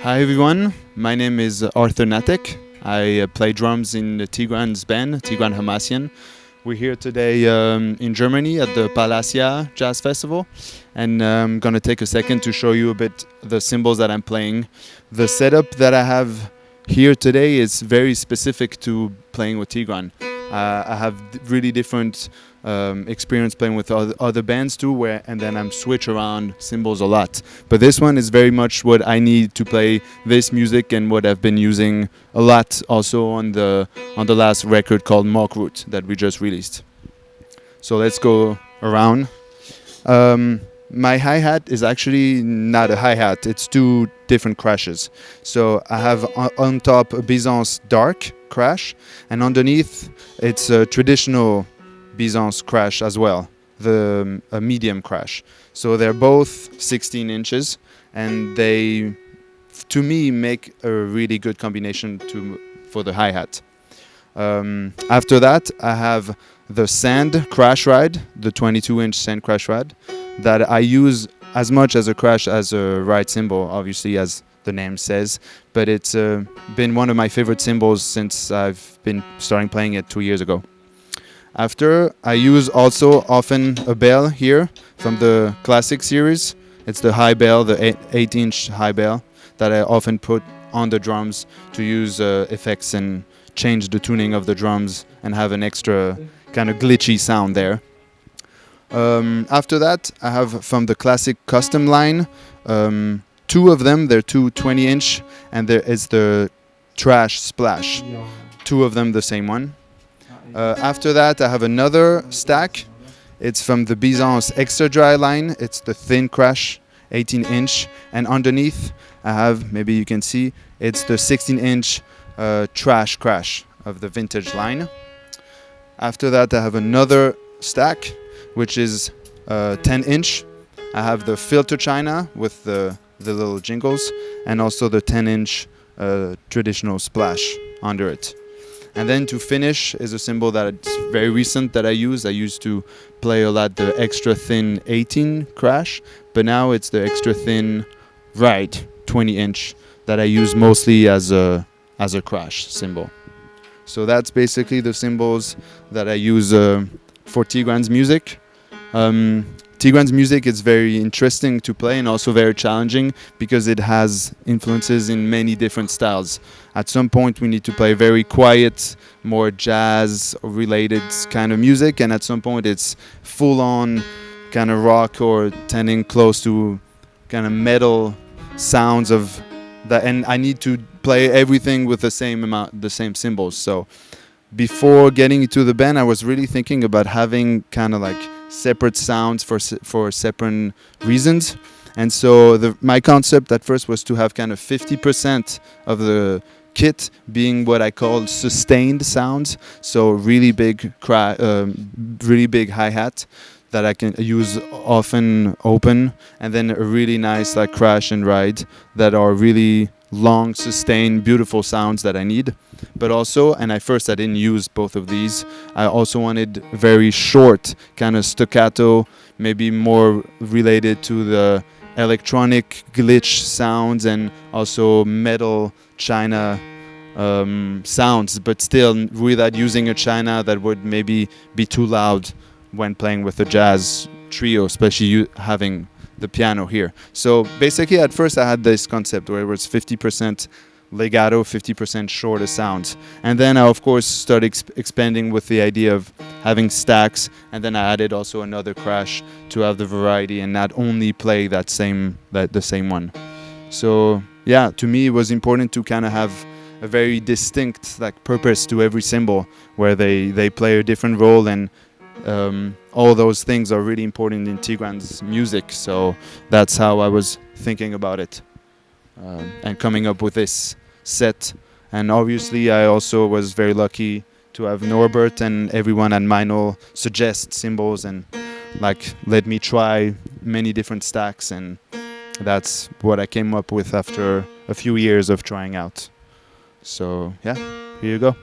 Hi everyone, my name is Hnatek. I play drums in the Tigran's band, Tigran Hamasyan. We're here today in Germany at the Palacia Jazz Festival, and I'm gonna take a second to show you a bit the cymbals that I'm playing. The setup that I have here today is very specific to playing with Tigran. I have really different experience playing with other bands too, and then I'm switch around cymbals a lot. But this one is very much what I need to play this music and what I've been using a lot also on the last record called Root that we just released. So let's go around. My hi-hat is actually not a hi-hat, it's two different crashes. So I have on top a Byzance dark crash, and underneath it's a traditional Byzance crash as well, a medium crash. So they're both 16 inches, and they, to me, make a really good combination for the hi-hat. After that, I have the sand crash ride, the 22-inch sand crash ride, that I use as much as a crash as a ride cymbal, obviously, as the name says. But it's been one of my favorite cymbals since I've been starting playing it 2 years ago. After, I use also often a bell here from the classic series. It's the high bell, the 8-inch high bell, that I often put on the drums to use effects and change the tuning of the drums and have an extra kind of glitchy sound there. After that, I have from the classic custom line, two of them. They're two 20-inch, and there is the trash splash. Two of them, the same one. After that, I have another stack. It's from the Byzance extra dry line. It's the thin crash, 18-inch, and underneath I have, maybe you can see, it's the 16-inch trash crash of the vintage line. After that, I have another stack, which is 10-inch. I have the filter china with the little jingles, and also the 10-inch traditional splash under it. And then to finish is a cymbal that it's very recent that I use. I used to play a lot the extra thin 18 crash, but now it's the extra thin ride 20-inch that I use mostly as a crash cymbal. So that's basically the cymbals that I use for Tigran's music. Tigran's music is very interesting to play and also very challenging because it has influences in many different styles. At some point we need to play very quiet, more jazz-related kind of music, and at some point it's full-on kind of rock or tending close to kind of metal sounds of that, and I need to play everything with the same cymbals. So before getting into the band, I was really thinking about having kind of like separate sounds for separate reasons. And so my concept at first was to have kind of 50% of the kit being what I call sustained sounds. So really big hi-hat that I can use often open, and then a really nice like crash and ride that are really long, sustained, beautiful sounds that I need. But also, and I didn't use both of these, I also wanted very short, kind of staccato, maybe more related to the electronic glitch sounds and also metal china sounds, but still without using a china that would maybe be too loud when playing with a jazz trio, especially having the piano here. So basically at first I had this concept where it was 50% legato, 50% shorter sounds. And then I of course started expanding with the idea of having stacks, and then I added also another crash to have the variety and not only play the same one. So yeah, to me it was important to kind of have a very distinct like purpose to every cymbal where they play a different role, and all those things are really important in Tigran's music. So that's how I was thinking about it and coming up with this set. And obviously I also was very lucky to have Norbert and everyone at Mino suggest cymbals and like let me try many different stacks, and that's what I came up with after a few years of trying out. So yeah, here you go.